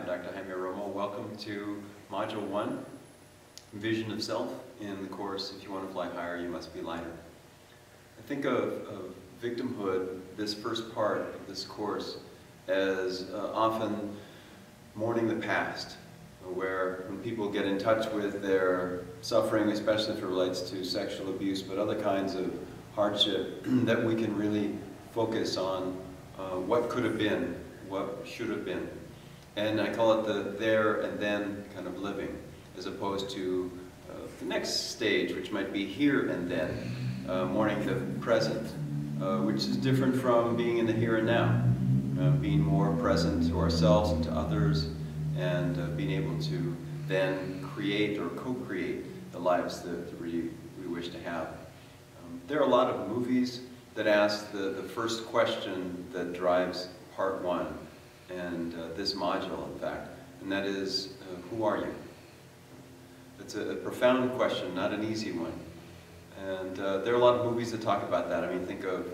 I'm Dr. Jaime Module. Welcome to Module 1, Vision of Self. In the course, if you want to fly higher, you must be lighter. I think of victimhood, this first part of this course, as often mourning the past, where when people get in touch with their suffering, especially if it relates to sexual abuse, but other kinds of hardship, that we can really focus on what could have been, what should have been. And I call it the there and then kind of living, as opposed to the next stage, which might be here and then, mourning the present, which is different from being in the here and now, being more present to ourselves and to others, and being able to then create or co-create the lives that we wish to have. There are a lot of movies that ask the first question that drives part one, and this module, in fact, and that is, who are you? It's a profound question, not an easy one. And there are a lot of movies that talk about that. I mean, think of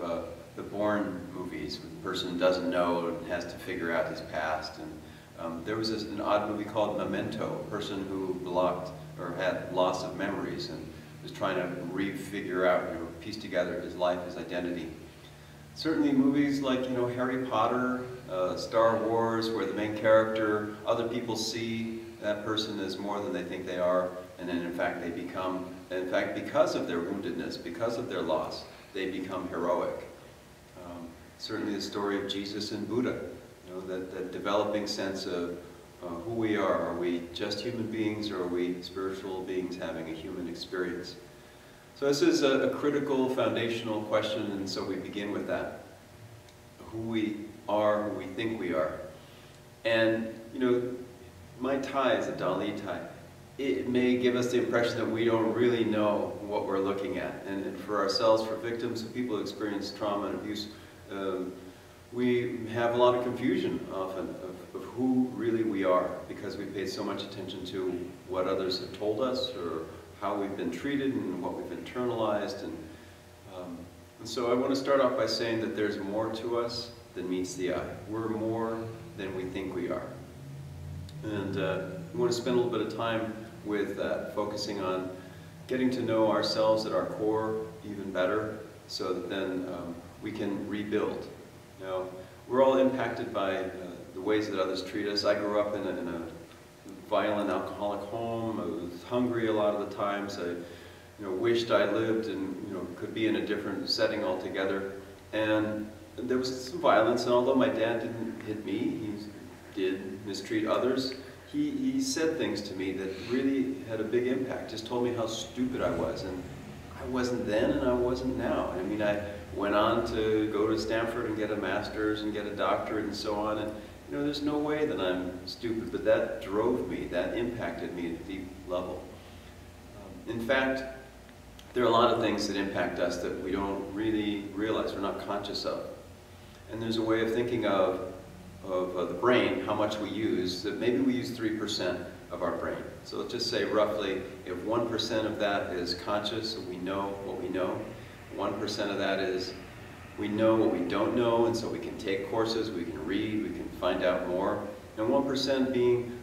the Bourne movies, where the person doesn't know and has to figure out his past. And there was an odd movie called Memento, a person who blocked or had loss of memories and was trying to refigure out, piece together his life, his identity. Certainly movies like, Harry Potter, Star Wars, where the main character, other people see that person as more than they think they are, and then in fact they become, because of their woundedness, because of their loss, they become heroic. Certainly the story of Jesus and Buddha, that developing sense of who we are. Are we just human beings, or are we spiritual beings having a human experience? So this is a critical, foundational question, and so we begin with that. Who we are, who we think we are. And, my tie is a Dali tie. It may give us the impression that we don't really know what we're looking at. And for ourselves, for victims, people who experience trauma and abuse, we have a lot of confusion often of who really we are, because we paid so much attention to what others have told us, or how we've been treated and what we've internalized. And so I want to start off by saying that there's more to us than meets the eye. We're more than we think we are. And we want to spend a little bit of time with that, focusing on getting to know ourselves at our core even better, so that then we can rebuild. We're all impacted by the ways that others treat us. I grew up in a violent alcoholic home. I was hungry a lot of the times. I wished I lived and could be in a different setting altogether. And there was some violence, and although my dad didn't hit me, he did mistreat others, he said things to me that really had a big impact. Just told me how stupid I was, and I wasn't then and I wasn't now. I mean, I went on to go to Stanford and get a master's and get a doctorate and so on, and there's no way that I'm stupid, but that drove me, that impacted me at a deep level. In fact, there are a lot of things that impact us that we don't really realize, we're not conscious of. And there's a way of thinking of the brain, how much we use, that maybe we use 3% of our brain. So let's just say roughly, if 1% of that is conscious, so we know what we know, 1% of that is we know what we don't know, and so we can take courses, we can read, we can find out more. And 1% being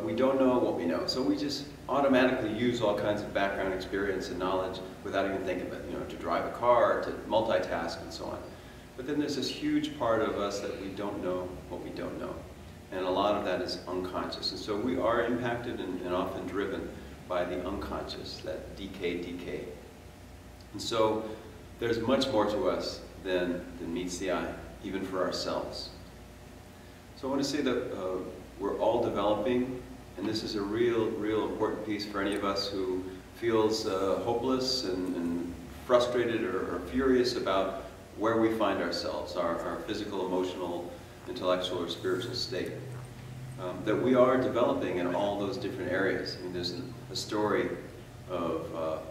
we don't know what we know. So we just automatically use all kinds of background experience and knowledge without even thinking about it, to drive a car, to multitask, and so on. But then there's this huge part of us that we don't know what we don't know. And a lot of that is unconscious. And so we are impacted and often driven by the unconscious, that decay. And so there's much more to us than meets the eye, even for ourselves. So I want to say that we're all developing, and this is a real important piece for any of us who feels hopeless and frustrated or furious about where we find ourselves, our physical, emotional, intellectual, or spiritual state. That we are developing in all those different areas. I mean, there's a story of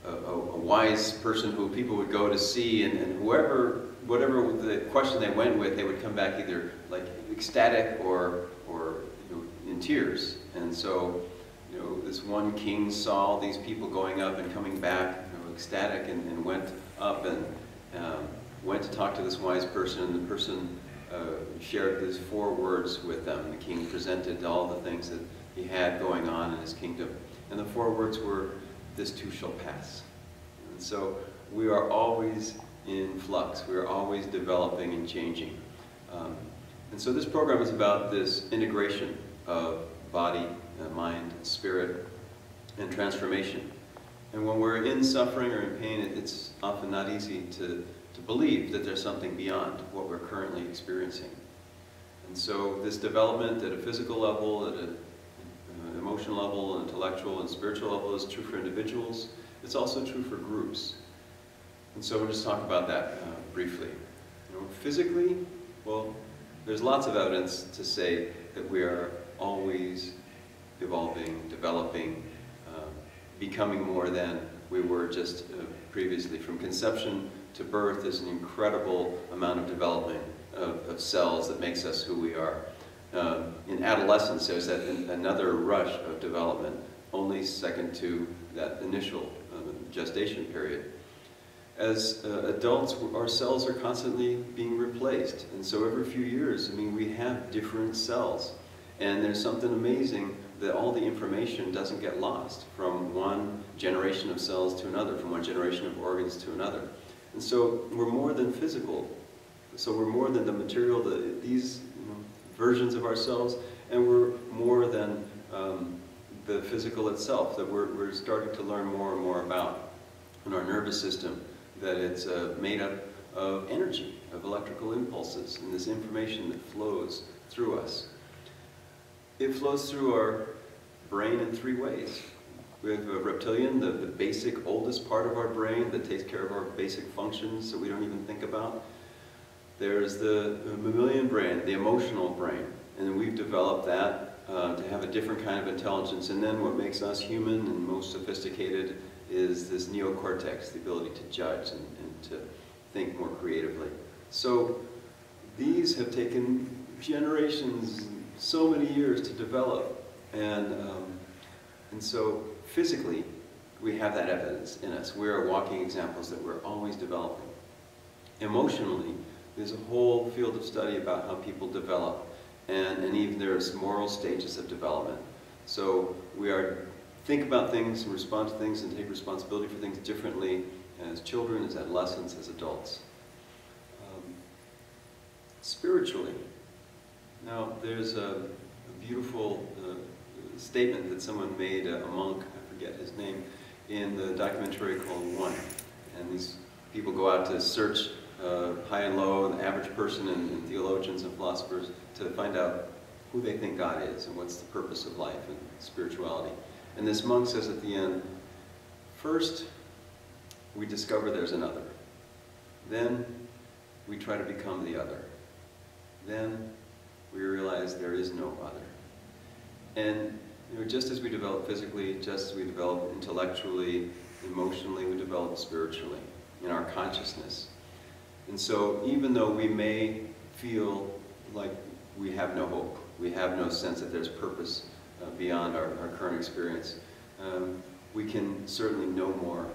a wise person who people would go to see, and whatever the question they went with, they would come back either like ecstatic or in tears. And so, this one king saw all these people going up and coming back, ecstatic, and went up and went to talk to this wise person, and the person shared these 4 words with them. The king presented all the things that he had going on in his kingdom. And the 4 words were, "This too shall pass." And so we are always in flux. We are always developing and changing. And so this program is about this integration of body, mind, spirit, and transformation. And when we're in suffering or in pain, it's often not easy to believe that there's something beyond what we're currently experiencing. And so this development at a physical level, at an emotional level, intellectual and spiritual level is true for individuals. It's also true for groups. And so we'll just talk about that briefly. Physically, well, there's lots of evidence to say that we are always evolving, developing, becoming more than we were just previously. From conception to birth, there's an incredible amount of development of cells that makes us who we are. In adolescence, there's another rush of development, only second to that initial gestation period. As adults, our cells are constantly being replaced. And so every few years, we have different cells. And there's something amazing that all the information doesn't get lost from one generation of cells to another, from one generation of organs to another. And so we're more than physical. So we're more than the material, these versions of ourselves, and we're more than the physical itself that we're starting to learn more and more about in our nervous system, that it's made up of energy, of electrical impulses, and this information that flows through us. It flows through our brain in 3 ways. We have a reptilian, the basic, oldest part of our brain that takes care of our basic functions that we don't even think about. There's the mammalian brain, the emotional brain, and we've developed that to have a different kind of intelligence. And then what makes us human and most sophisticated is this neocortex, the ability to judge and to think more creatively. So these have taken generations, so many years to develop, and so physically we have that evidence in us. We are walking examples that we're always developing. Emotionally, there's a whole field of study about how people develop, and even there's moral stages of development. So we think about things and respond to things and take responsibility for things differently as children, as adolescents, as adults. Spiritually, now there's a beautiful statement that someone made, a monk, I forget his name, in the documentary called One. And these people go out to search high and low, the average person and theologians and philosophers to find out who they think God is and what's the purpose of life and spirituality. And this monk says at the end, first we discover there's another. Then we try to become the other. Then we realize there is no other. And just as we develop physically, just as we develop intellectually, emotionally, we develop spiritually in our consciousness. And so even though we may feel like we have no hope, we have no sense that there's purpose beyond our current experience, we can certainly know more.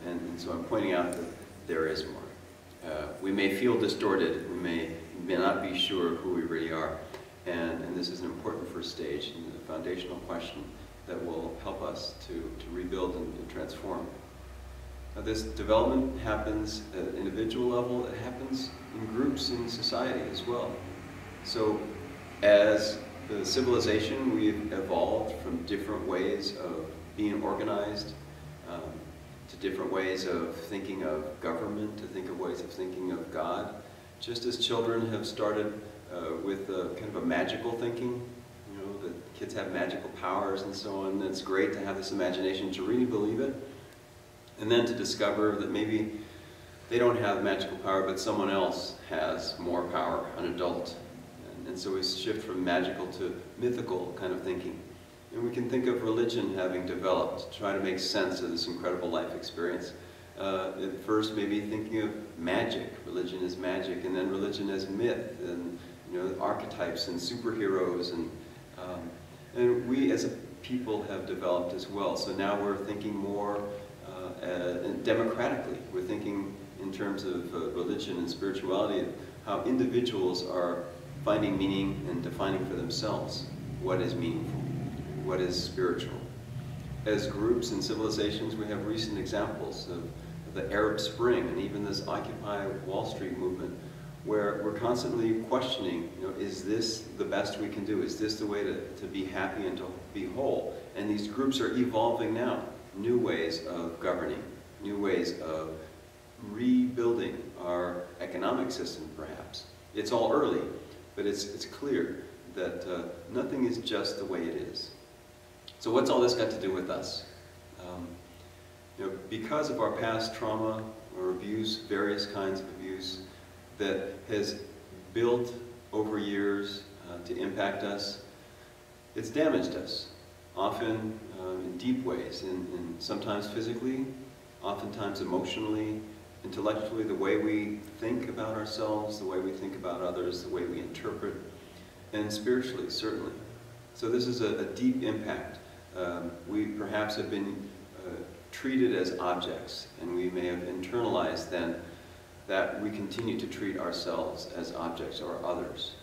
And so I'm pointing out that there is more. We may feel distorted, we may not be sure who we really are. And this is an important first stage, a foundational question that will help us to rebuild and transform. Now, this development happens at an individual level, it happens in groups in society as well. So as the civilization, we've evolved from different ways of being organized, to different ways of thinking of government, to think of ways of thinking of God. Just as children have started with kind of a magical thinking, that kids have magical powers and so on. It's great to have this imagination to really believe it, and then to discover that maybe they don't have magical power, but someone else has more power, an adult. And so we shift from magical to mythical kind of thinking. And we can think of religion having developed to try to make sense of this incredible life experience. At first, maybe thinking of magic. Religion is magic, and then religion as myth, and archetypes and superheroes, and we as a people have developed as well. So now we're thinking more democratically. We're thinking in terms of religion and spirituality, how individuals are finding meaning and defining for themselves what is meaningful, what is spiritual. As groups and civilizations, we have recent examples of the Arab Spring and even this Occupy Wall Street movement, where we're constantly questioning, is this the best we can do? Is this the way to be happy and to be whole? And these groups are evolving now, new ways of governing, new ways of rebuilding our economic system, perhaps. It's all early, but it's clear that nothing is just the way it is. So what's all this got to do with us? Because of our past trauma or abuse, various kinds of abuse, that has built over years to impact us, it's damaged us, often in deep ways, and sometimes physically, oftentimes emotionally, intellectually, the way we think about ourselves, the way we think about others, the way we interpret, and spiritually, certainly. So this is a deep impact. We perhaps have been treated as objects, and we may have internalized then that we continue to treat ourselves as objects or others.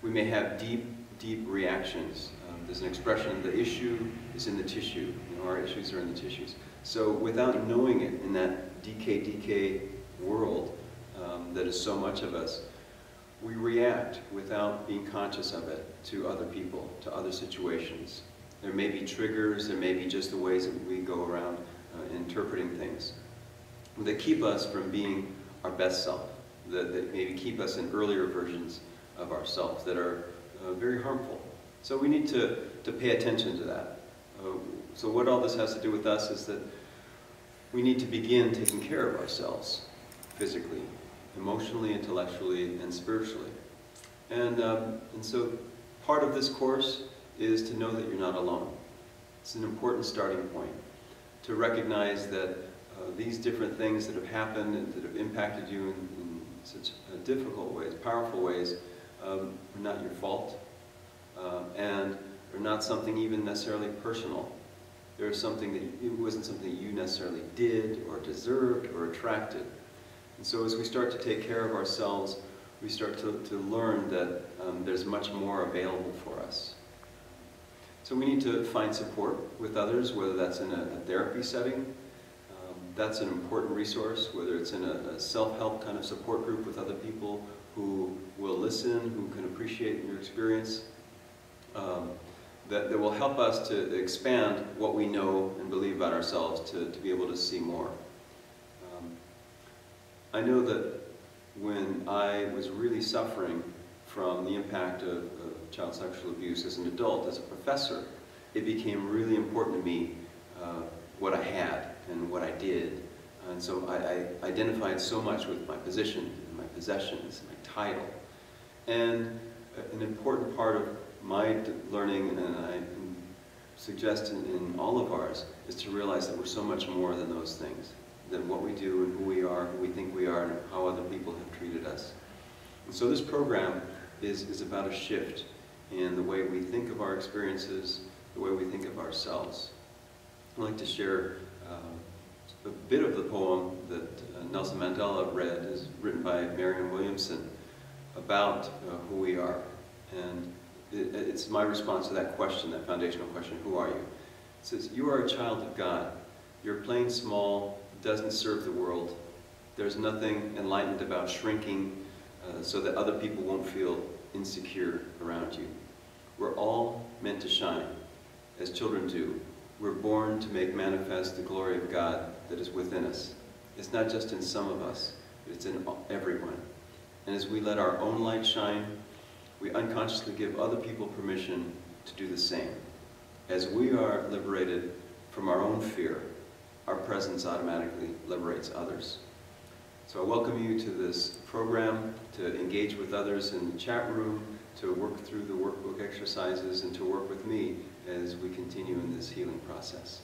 We may have deep, deep reactions. There's an expression, the issue is in the tissue. Our issues are in the tissues. So without knowing it in that DK world that is so much of us, we react without being conscious of it to other people, to other situations. There may be triggers, there may be just the ways that we go around interpreting things that keep us from being our best self, that maybe keep us in earlier versions of ourselves that are very harmful. So we need to pay attention to that. So what all this has to do with us is that we need to begin taking care of ourselves physically, emotionally, intellectually, and spiritually. And so part of this course is to know that you're not alone. It's an important starting point to recognize that these different things that have happened and that have impacted you in such difficult ways, powerful ways, are not your fault, and are not something even necessarily personal. There's something that it wasn't something you necessarily did or deserved or attracted. And so as we start to take care of ourselves, we start to learn that there's much more available for us. So we need to find support with others, whether that's in a therapy setting. That's an important resource, whether it's in a self-help kind of support group with other people who will listen, who can appreciate your experience, that will help us to expand what we know and believe about ourselves to be able to see more. I know that when I was really suffering from the impact of child sexual abuse as an adult, as a professor, it became really important to me what I had and what I did. And so I identified so much with my position and my possessions and my title. And an important part of my learning, and I suggest in all of ours, is to realize that we're so much more than those things, than what we do and who we are, who we think we are, and how other people have treated us. And so this program is about a shift in the way we think of our experiences, the way we think of ourselves. I'd like to share a bit of the poem that Nelson Mandela read, is written by Marianne Williamson, about who we are. And it's my response to that question, that foundational question, who are you? It says, you are a child of God. You're playing small, doesn't serve the world. There's nothing enlightened about shrinking so that other people won't feel insecure around you. We're all meant to shine, as children do. We're born to make manifest the glory of God that is within us. It's not just in some of us, but it's in everyone. And as we let our own light shine, we unconsciously give other people permission to do the same. As we are liberated from our own fear, our presence automatically liberates others. So I welcome you to this program, to engage with others in the chat room, to work through the workbook exercises, and to work with me as we continue in this healing process.